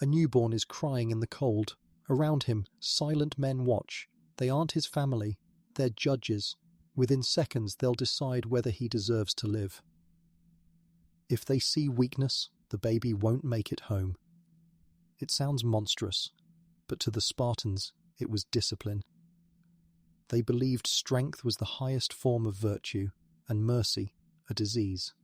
A newborn is crying in the cold. Around him, silent men watch. They aren't his family, they're judges. Within seconds, they'll decide whether he deserves to live. If they see weakness, the baby won't make it home. It sounds monstrous, but to the Spartans, it was discipline. They believed strength was the highest form of virtue, and mercy a disease.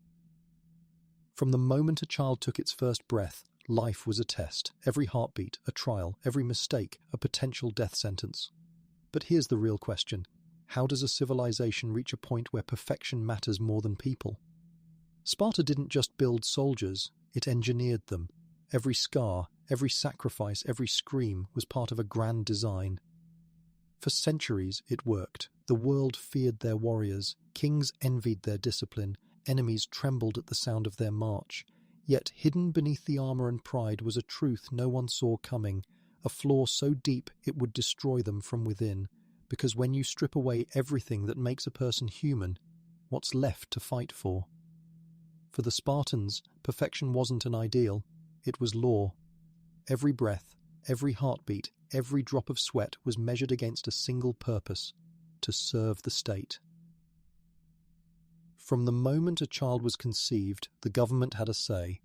From the moment a child took its first breath, life was a test, every heartbeat a trial, every mistake a potential death sentence. But here's the real question. How does a civilization reach a point where perfection matters more than people? Sparta didn't just build soldiers, it engineered them. Every scar, every sacrifice, every scream was part of a grand design. For centuries it worked. The world feared their warriors, kings envied their discipline, enemies trembled at the sound of their march. Yet hidden beneath the armor and pride was a truth no one saw coming, a flaw so deep it would destroy them from within. Because when you strip away everything that makes a person human, what's left to fight for? For the Spartans, perfection wasn't an ideal, it was law. Every breath, every heartbeat, every drop of sweat was measured against a single purpose: to serve the state. From the moment a child was conceived, the government had a say.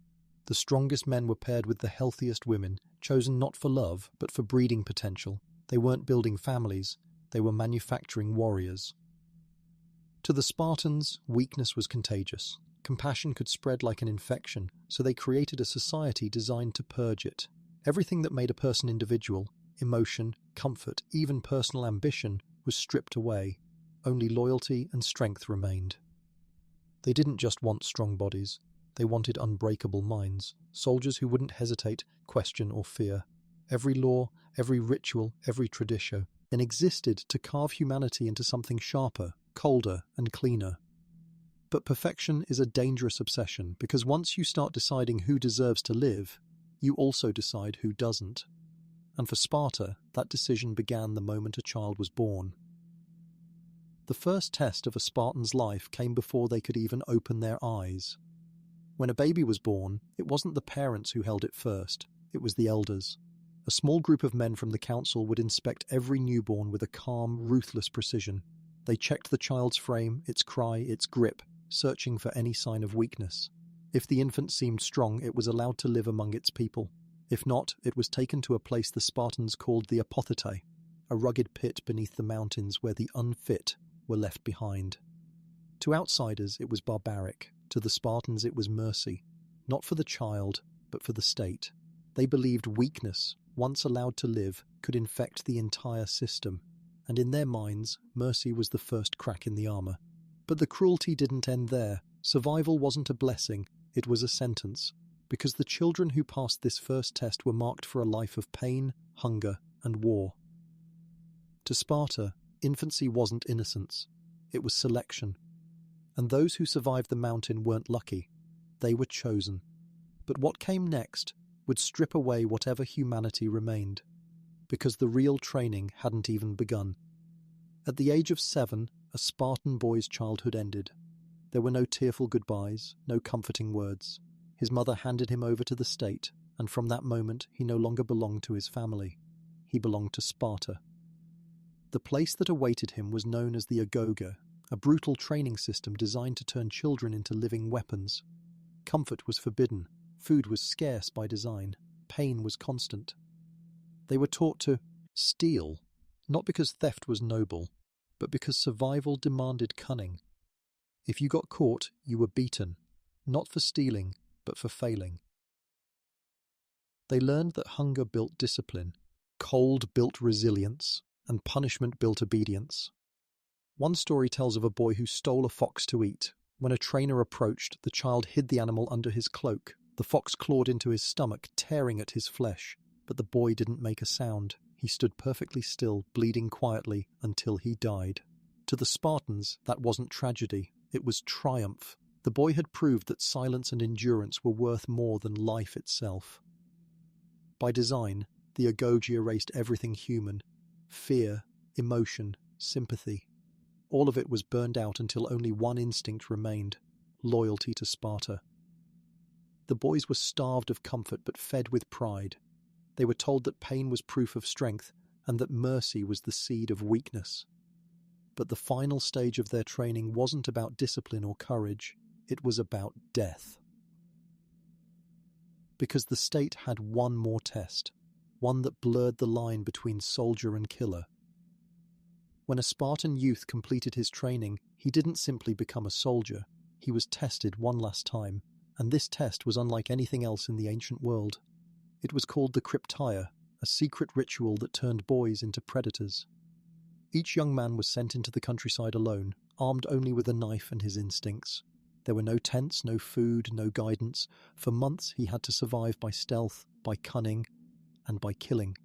The strongest men were paired with the healthiest women, chosen not for love, but for breeding potential. They weren't building families, they were manufacturing warriors. To the Spartans, weakness was contagious. Compassion could spread like an infection, so they created a society designed to purge it. Everything that made a person individual, emotion, comfort, even personal ambition, was stripped away. Only loyalty and strength remained. They didn't just want strong bodies, they wanted unbreakable minds, soldiers who wouldn't hesitate, question or fear. Every law, every ritual, every tradition then existed to carve humanity into something sharper, colder and cleaner. But perfection is a dangerous obsession, because once you start deciding who deserves to live, you also decide who doesn't. And for Sparta, that decision began the moment a child was born. The first test of a Spartan's life came before they could even open their eyes. When a baby was born, it wasn't the parents who held it first, it was the elders. A small group of men from the council would inspect every newborn with a calm, ruthless precision. They checked the child's frame, its cry, its grip, searching for any sign of weakness. If the infant seemed strong, it was allowed to live among its people. If not, it was taken to a place the Spartans called the apothete, a rugged pit beneath the mountains where the unfit were left behind. To outsiders, it was barbaric. To the Spartans, it was mercy. Not for the child, but for the state. They believed weakness, once allowed to live, could infect the entire system. And in their minds, mercy was the first crack in the armor. But the cruelty didn't end there. Survival wasn't a blessing, it was a sentence. Because the children who passed this first test were marked for a life of pain, hunger, and war. To Sparta, infancy wasn't innocence, it was selection. And those who survived the mountain weren't lucky, they were chosen. But what came next would strip away whatever humanity remained, because the real training hadn't even begun. At the age of 7, a Spartan boy's childhood ended. There were no tearful goodbyes, no comforting words. His mother handed him over to the state, and from that moment he no longer belonged to his family. He belonged to Sparta. The place that awaited him was known as the Agoge, a brutal training system designed to turn children into living weapons. Comfort was forbidden, food was scarce by design, pain was constant. They were taught to steal, not because theft was noble, but because survival demanded cunning. If you got caught, you were beaten, not for stealing, but for failing. They learned that hunger built discipline, cold built resilience, and punishment built obedience. One story tells of a boy who stole a fox to eat. When a trainer approached, the child hid the animal under his cloak. The fox clawed into his stomach, tearing at his flesh. But the boy didn't make a sound. He stood perfectly still, bleeding quietly, until he died. To the Spartans, that wasn't tragedy. It was triumph. The boy had proved that silence and endurance were worth more than life itself. By design, the Agoge erased everything human. Fear, emotion, sympathy. All of it was burned out until only one instinct remained: loyalty to Sparta. The boys were starved of comfort but fed with pride. They were told that pain was proof of strength and that mercy was the seed of weakness. But the final stage of their training wasn't about discipline or courage, it was about death. Because the state had one more test, one that blurred the line between soldier and killer. When a Spartan youth completed his training, he didn't simply become a soldier, he was tested one last time, and this test was unlike anything else in the ancient world. It was called the Krypteia, a secret ritual that turned boys into predators. Each young man was sent into the countryside alone, armed only with a knife and his instincts. There were no tents, no food, no guidance. For months he had to survive by stealth, by cunning, and by killing.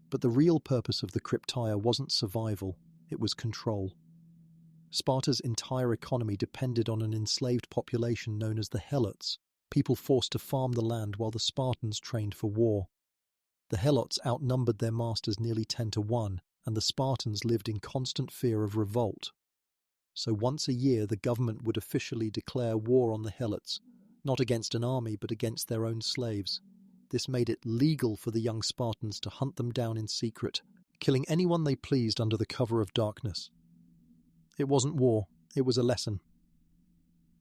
But the real purpose of the Krypteia wasn't survival, it was control. Sparta's entire economy depended on an enslaved population known as the Helots, people forced to farm the land while the Spartans trained for war. The Helots outnumbered their masters nearly 10-1, and the Spartans lived in constant fear of revolt. So once a year the government would officially declare war on the Helots, not against an army but against their own slaves. This made it legal for the young Spartans to hunt them down in secret, killing anyone they pleased under the cover of darkness. It wasn't war, it was a lesson.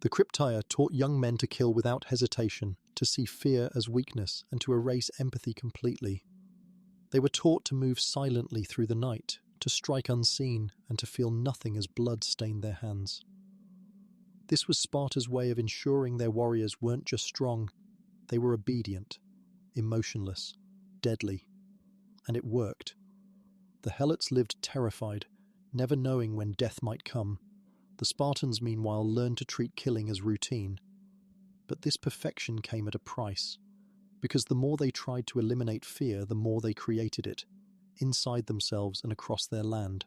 The Krypteia taught young men to kill without hesitation, to see fear as weakness, and to erase empathy completely. They were taught to move silently through the night, to strike unseen, and to feel nothing as blood stained their hands. This was Sparta's way of ensuring their warriors weren't just strong, they were obedient, emotionless, deadly. And it worked. The Helots lived terrified, never knowing when death might come. The Spartans, meanwhile, learned to treat killing as routine. But this perfection came at a price, because the more they tried to eliminate fear, the more they created it, inside themselves and across their land.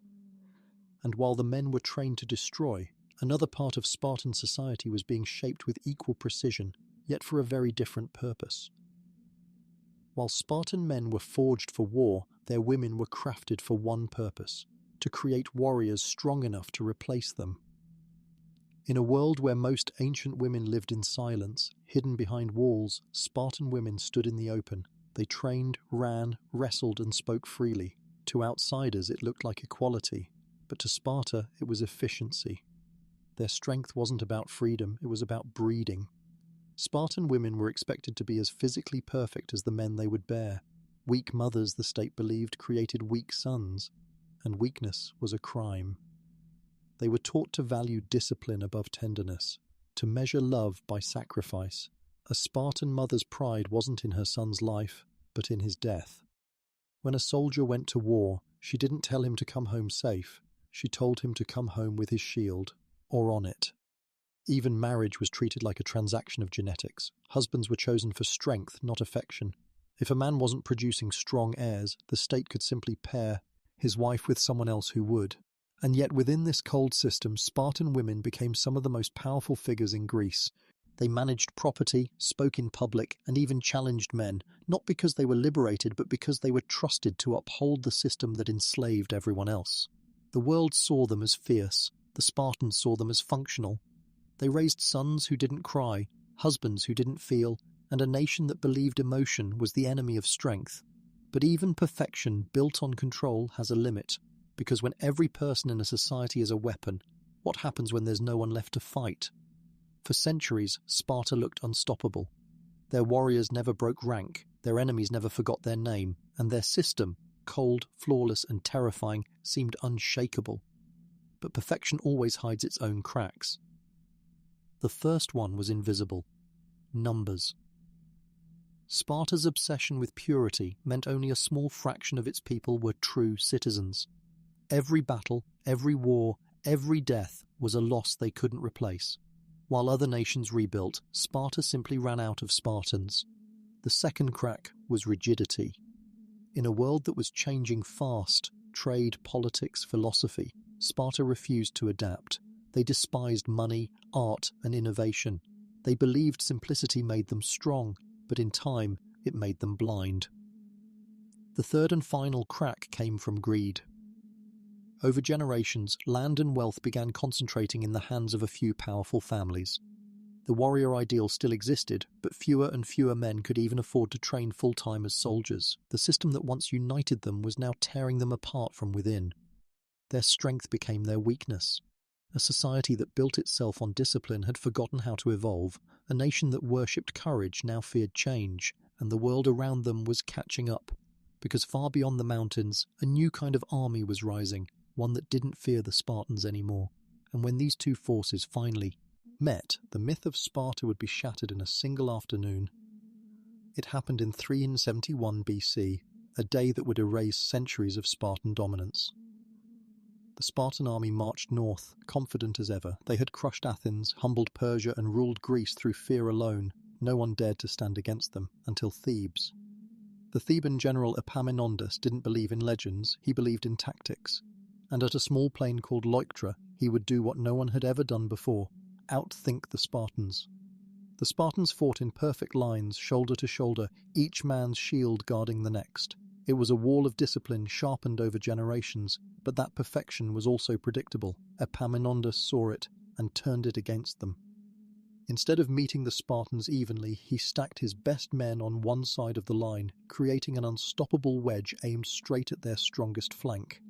And while the men were trained to destroy, another part of Spartan society was being shaped with equal precision, yet for a very different purpose. While Spartan men were forged for war, their women were crafted for one purpose: to create warriors strong enough to replace them. In a world where most ancient women lived in silence, hidden behind walls, Spartan women stood in the open. They trained, ran, wrestled, and spoke freely. To outsiders it looked like equality, but to Sparta it was efficiency. Their strength wasn't about freedom, it was about breeding. Spartan women were expected to be as physically perfect as the men they would bear. Weak mothers, the state believed, created weak sons, and weakness was a crime. They were taught to value discipline above tenderness, to measure love by sacrifice. A Spartan mother's pride wasn't in her son's life, but in his death. When a soldier went to war, she didn't tell him to come home safe. She told him to come home with his shield, or on it. Even marriage was treated like a transaction of genetics. Husbands were chosen for strength, not affection. If a man wasn't producing strong heirs, the state could simply pair his wife with someone else who would. And yet within this cold system, Spartan women became some of the most powerful figures in Greece. They managed property, spoke in public, and even challenged men, not because they were liberated, but because they were trusted to uphold the system that enslaved everyone else. The world saw them as fierce. The Spartans saw them as functional. They raised sons who didn't cry, husbands who didn't feel, and a nation that believed emotion was the enemy of strength. But even perfection built on control has a limit, because when every person in a society is a weapon, what happens when there's no one left to fight? For centuries, Sparta looked unstoppable. Their warriors never broke rank, their enemies never forgot their name, and their system, cold, flawless, and terrifying, seemed unshakable. But perfection always hides its own cracks. The first one was invisible: numbers. Sparta's obsession with purity meant only a small fraction of its people were true citizens. Every battle, every war, every death was a loss they couldn't replace. While other nations rebuilt, Sparta simply ran out of Spartans. The second crack was rigidity. In a world that was changing fast, trade, politics, philosophy, Sparta refused to adapt. They despised money, art, and innovation. They believed simplicity made them strong, but in time it made them blind. The third and final crack came from greed. Over generations, land and wealth began concentrating in the hands of a few powerful families. The warrior ideal still existed, but fewer and fewer men could even afford to train full-time as soldiers. The system that once united them was now tearing them apart from within. Their strength became their weakness. A society that built itself on discipline had forgotten how to evolve. A nation that worshipped courage now feared change, and the world around them was catching up. Because far beyond the mountains, a new kind of army was rising, one that didn't fear the Spartans anymore. And when these two forces finally met, the myth of Sparta would be shattered in a single afternoon. It happened in 371 BC, a day that would erase centuries of Spartan dominance. The Spartan army marched north, confident as ever. They had crushed Athens, humbled Persia, and ruled Greece through fear alone. No one dared to stand against them, until Thebes. The Theban general Epaminondas didn't believe in legends, he believed in tactics. And at a small plain called Leuctra, he would do what no one had ever done before: outthink the Spartans. The Spartans fought in perfect lines, shoulder to shoulder, each man's shield guarding the next. It was a wall of discipline sharpened over generations, but that perfection was also predictable. Epaminondas saw it and turned it against them. Instead of meeting the Spartans evenly, he stacked his best men on one side of the line, creating an unstoppable wedge aimed straight at their strongest flank.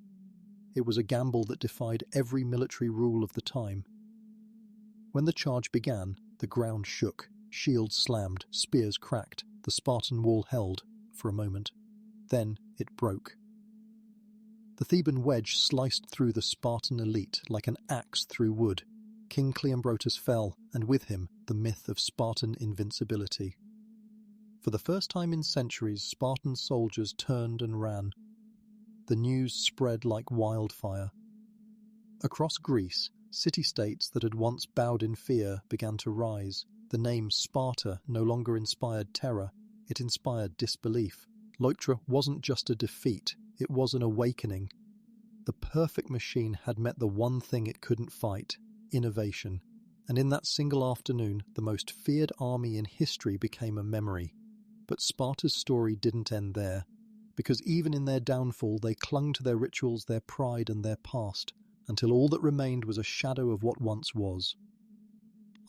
It was a gamble that defied every military rule of the time. When the charge began, the ground shook, shields slammed, spears cracked, the Spartan wall held, for a moment. Then it broke. The Theban wedge sliced through the Spartan elite like an axe through wood. King Cleombrotus fell, and with him the myth of Spartan invincibility. For the first time in centuries, Spartan soldiers turned and ran. The news spread like wildfire. Across Greece, city-states that had once bowed in fear began to rise. The name Sparta no longer inspired terror, it inspired disbelief. Leuctra wasn't just a defeat, it was an awakening. The perfect machine had met the one thing it couldn't fight: innovation. And in that single afternoon, the most feared army in history became a memory. But Sparta's story didn't end there, because even in their downfall they clung to their rituals, their pride and their past, until all that remained was a shadow of what once was.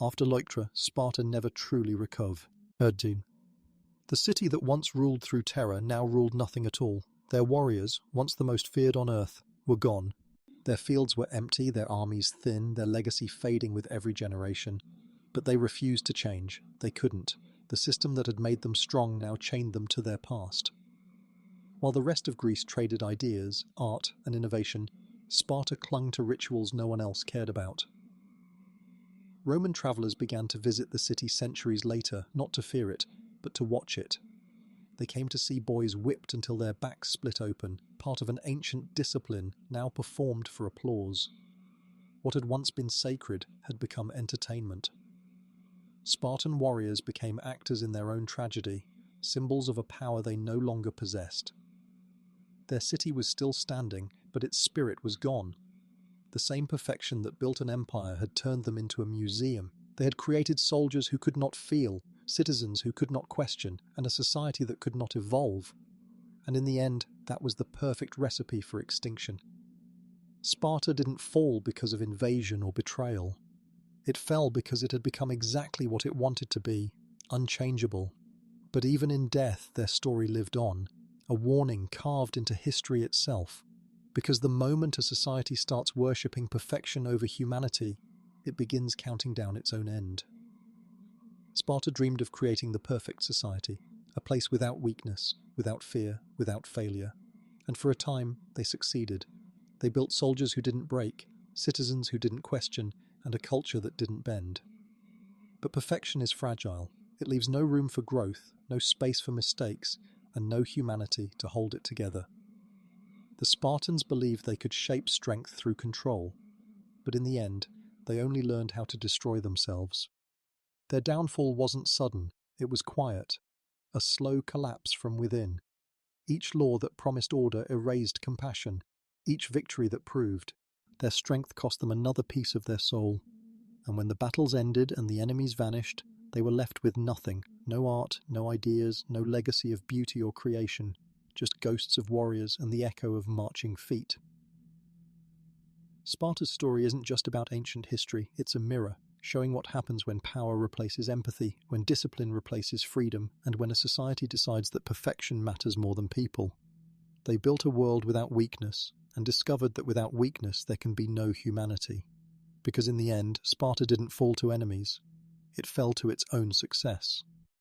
After Leuctra, Sparta never truly recovered. The city that once ruled through terror now ruled nothing at all. Their warriors, once the most feared on earth, were gone. Their fields were empty, their armies thin, their legacy fading with every generation. But they refused to change. They couldn't. The system that had made them strong now chained them to their past. While the rest of Greece traded ideas, art, and innovation, Sparta clung to rituals no one else cared about. Roman travellers began to visit the city centuries later, not to fear it, but to watch it. They came to see boys whipped until their backs split open, part of an ancient discipline now performed for applause. What had once been sacred had become entertainment. Spartan warriors became actors in their own tragedy, symbols of a power they no longer possessed. Their city was still standing, but its spirit was gone. The same perfection that built an empire had turned them into a museum. They had created soldiers who could not feel, citizens who could not question, and a society that could not evolve. And in the end, that was the perfect recipe for extinction. Sparta didn't fall because of invasion or betrayal. It fell because it had become exactly what it wanted to be, unchangeable. But even in death, their story lived on, a warning carved into history itself. Because the moment a society starts worshipping perfection over humanity, it begins counting down its own end. Sparta dreamed of creating the perfect society, a place without weakness, without fear, without failure. And for a time, they succeeded. They built soldiers who didn't break, citizens who didn't question, and a culture that didn't bend. But perfection is fragile. It leaves no room for growth, no space for mistakes, and no humanity to hold it together. The Spartans believed they could shape strength through control, but in the end, they only learned how to destroy themselves. Their downfall wasn't sudden, it was quiet, a slow collapse from within. Each law that promised order erased compassion, each victory that proved. Their strength cost them another piece of their soul, and when the battles ended and the enemies vanished, they were left with nothing, no art, no ideas, no legacy of beauty or creation, just ghosts of warriors and the echo of marching feet. Sparta's story isn't just about ancient history, it's a mirror. showing what happens when power replaces empathy, when discipline replaces freedom, and when a society decides that perfection matters more than people. They built a world without weakness, and discovered that without weakness there can be no humanity. Because in the end, Sparta didn't fall to enemies. It fell to its own success.